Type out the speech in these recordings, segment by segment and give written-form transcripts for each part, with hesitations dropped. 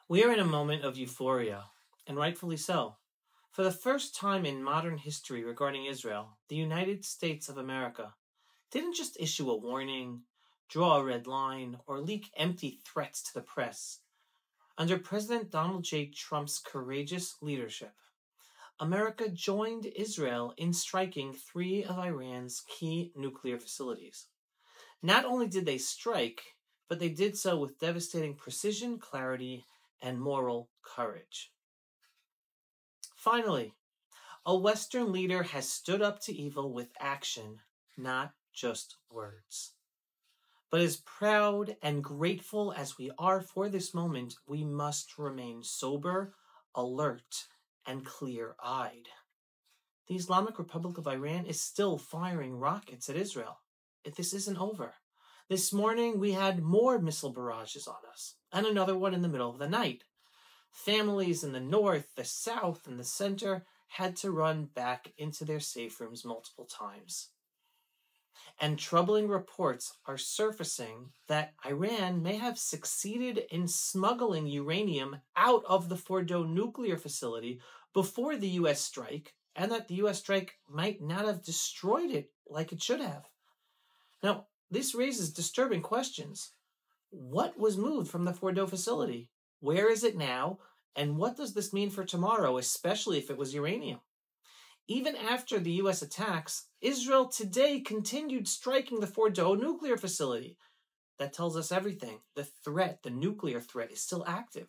We are in a moment of euphoria, and rightfully so. For the first time in modern history regarding Israel, the United States of America didn't just issue a warning, draw a red line, or leak empty threats to the press. Under President Donald J. Trump's courageous leadership, America joined Israel in striking three of Iran's key nuclear facilities. Not only did they strike, but they did so with devastating precision, clarity, and moral courage. Finally, a Western leader has stood up to evil with action, not just words. But as proud and grateful as we are for this moment, we must remain sober, alert, and clear-eyed. The Islamic Republic of Iran is still firing rockets at Israel. This isn't over. This morning, we had more missile barrages on us, and another one in the middle of the night. Families in the north, the south, and the center had to run back into their safe rooms multiple times. And troubling reports are surfacing that Iran may have succeeded in smuggling uranium out of the Fordo nuclear facility before the U.S. strike, and that the U.S. strike might not have destroyed it like it should have. Now, this raises disturbing questions. What was moved from the Fordo facility? Where is it now? And what does this mean for tomorrow, especially if it was uranium? Even after the U.S. attacks, Israel today continued striking the Fordo nuclear facility. That tells us everything. The threat, the nuclear threat, is still active.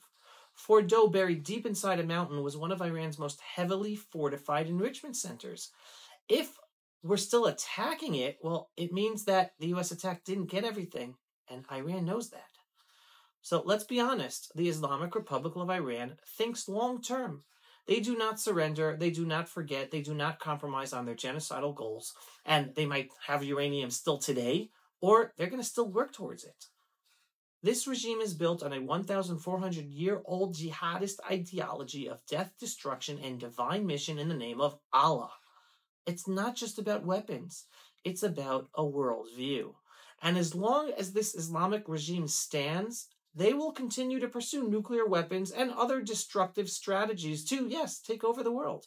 Fordo, buried deep inside a mountain, was one of Iran's most heavily fortified enrichment centers. If we're still attacking it, well, it means that the U.S. attack didn't get everything, and Iran knows that. So let's be honest, the Islamic Republic of Iran thinks long-term. They do not surrender, they do not forget, they do not compromise on their genocidal goals, and they might have uranium still today, or they're going to still work towards it. This regime is built on a 1,400-year-old jihadist ideology of death, destruction, and divine mission in the name of Allah. It's not just about weapons, it's about a worldview. And as long as this Islamic regime stands, they will continue to pursue nuclear weapons and other destructive strategies to, yes, take over the world.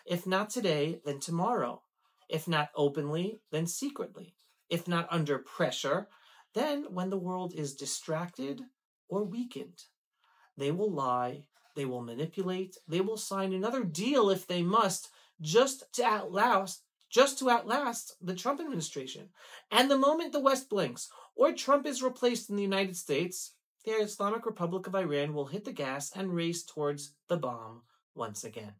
If not today, then tomorrow. If not openly, then secretly. If not under pressure, then when the world is distracted or weakened. They will lie, they will manipulate, they will sign another deal if they must, just to outlast the Trump administration. And the moment the West blinks, or Trump is replaced in the United States, the Islamic Republic of Iran will hit the gas and race towards the bomb once again.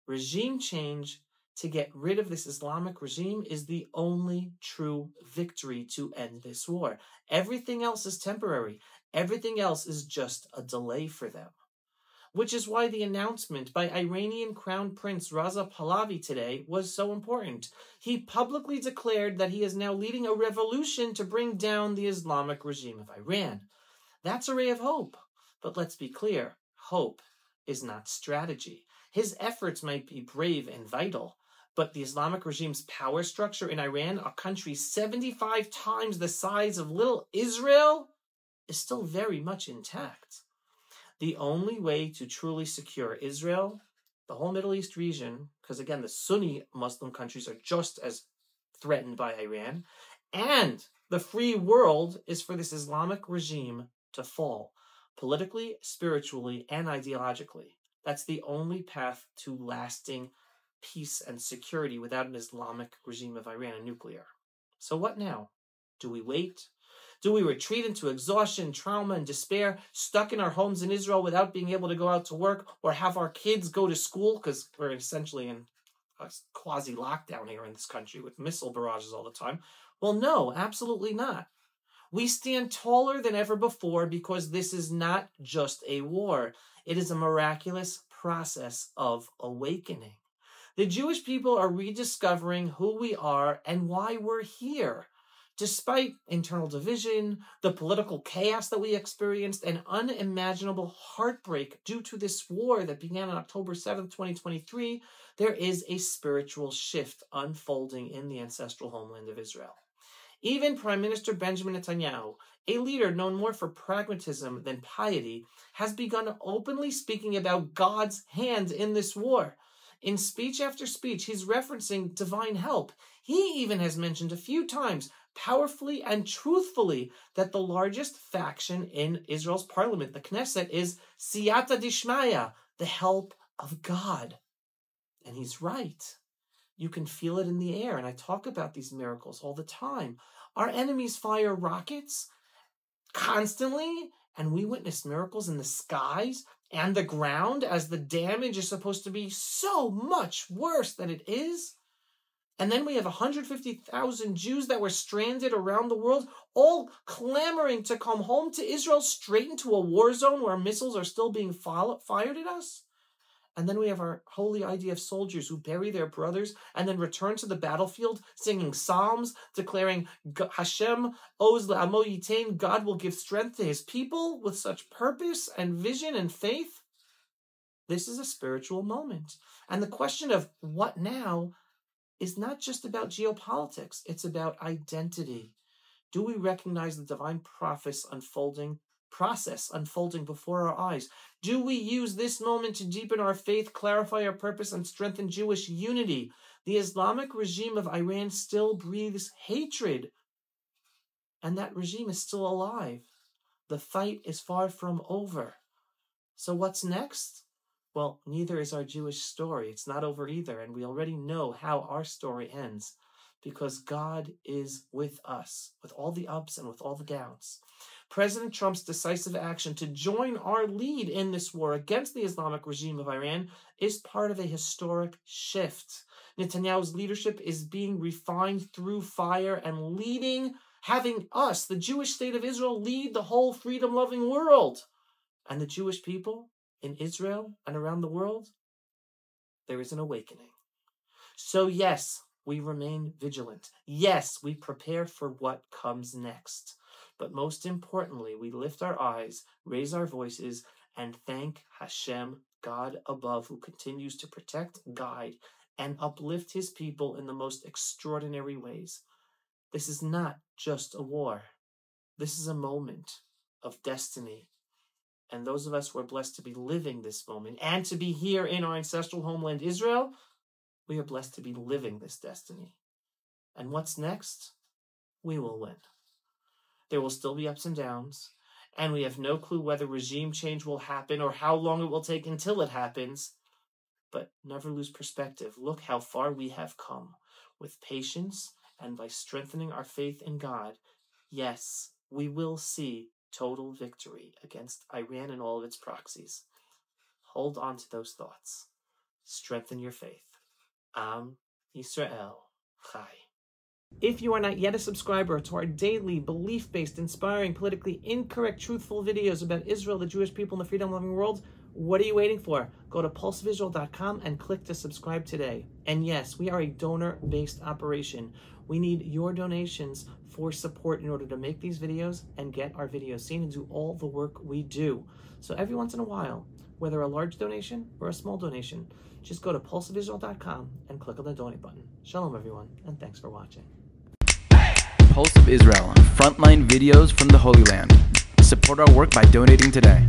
Regime change to get rid of this Islamic regime is the only true victory to end this war. Everything else is temporary. Everything else is just a delay for them. Which is why the announcement by Iranian Crown Prince Reza Pahlavi today was so important. He publicly declared that he is now leading a revolution to bring down the Islamic regime of Iran. That's a ray of hope. But let's be clear, hope is not strategy. His efforts might be brave and vital, but the Islamic regime's power structure in Iran, a country 75 times the size of little Israel, is still very much intact. The only way to truly secure Israel, the whole Middle East region, because again, the Sunni Muslim countries are just as threatened by Iran, and the free world, is for this Islamic regime to fall, politically, spiritually, and ideologically. That's the only path to lasting peace and security without an Islamic regime of Iran and nuclear. So what now? Do we wait? Do we retreat into exhaustion, trauma, and despair, stuck in our homes in Israel without being able to go out to work, or have our kids go to school, because we're essentially in a quasi-lockdown here in this country with missile barrages all the time? Well, no, absolutely not. We stand taller than ever before because this is not just a war. It is a miraculous process of awakening. The Jewish people are rediscovering who we are and why we're here. Despite internal division, the political chaos that we experienced, and unimaginable heartbreak due to this war that began on October 7th, 2023, there is a spiritual shift unfolding in the ancestral homeland of Israel. Even Prime Minister Benjamin Netanyahu, a leader known more for pragmatism than piety, has begun openly speaking about God's hand in this war. In speech after speech, he's referencing divine help. He even has mentioned a few times, powerfully and truthfully, that the largest faction in Israel's parliament, the Knesset, is siyata dishmaya, the help of God. And he's right. You can feel it in the air, and I talk about these miracles all the time. Our enemies fire rockets constantly, and we witness miracles in the skies and the ground as the damage is supposed to be so much worse than it is. And then we have 150,000 Jews that were stranded around the world, all clamoring to come home to Israel, straight into a war zone where missiles are still being fired at us. And then we have our holy idea of soldiers who bury their brothers and then return to the battlefield singing psalms, declaring Hashem oz le'amo yitain, God will give strength to his people with such purpose and vision and faith. This is a spiritual moment. And the question of what now is not just about geopolitics, it's about identity. Do we recognize the divine process unfolding before our eyes? Do we use this moment to deepen our faith, clarify our purpose, and strengthen Jewish unity? The Islamic regime of Iran still breathes hatred, and that regime is still alive. The fight is far from over. So what's next? Well, neither is our Jewish story. It's not over either, and we already know how our story ends, because God is with us, with all the ups and with all the downs. President Trump's decisive action to join our lead in this war against the Islamic regime of Iran is part of a historic shift. Netanyahu's leadership is being refined through fire and having us, the Jewish state of Israel, lead the whole freedom-loving world. And the Jewish people in Israel and around the world, there is an awakening. So yes, we remain vigilant. Yes, we prepare for what comes next. But most importantly, we lift our eyes, raise our voices, and thank Hashem, God above, who continues to protect, guide, and uplift his people in the most extraordinary ways. This is not just a war. This is a moment of destiny. And those of us who are blessed to be living this moment and to be here in our ancestral homeland, Israel, we are blessed to be living this destiny. And what's next? We will win. There will still be ups and downs, and we have no clue whether regime change will happen or how long it will take until it happens. But never lose perspective. Look how far we have come with patience and by strengthening our faith in God. Yes, we will see total victory against Iran and all of its proxies. Hold on to those thoughts. Strengthen your faith. Am Yisrael Chai. If you are not yet a subscriber to our daily, belief-based, inspiring, politically incorrect, truthful videos about Israel, the Jewish people, and the freedom-loving world, what are you waiting for? Go to pulseofisrael.com and click to subscribe today. And yes, we are a donor-based operation. We need your donations for support in order to make these videos and get our videos seen and do all the work we do. So every once in a while, whether a large donation or a small donation, just go to pulseofisrael.com and click on the donate button. Shalom, everyone, and thanks for watching. Pulse of Israel, frontline videos from the Holy Land. Support our work by donating today.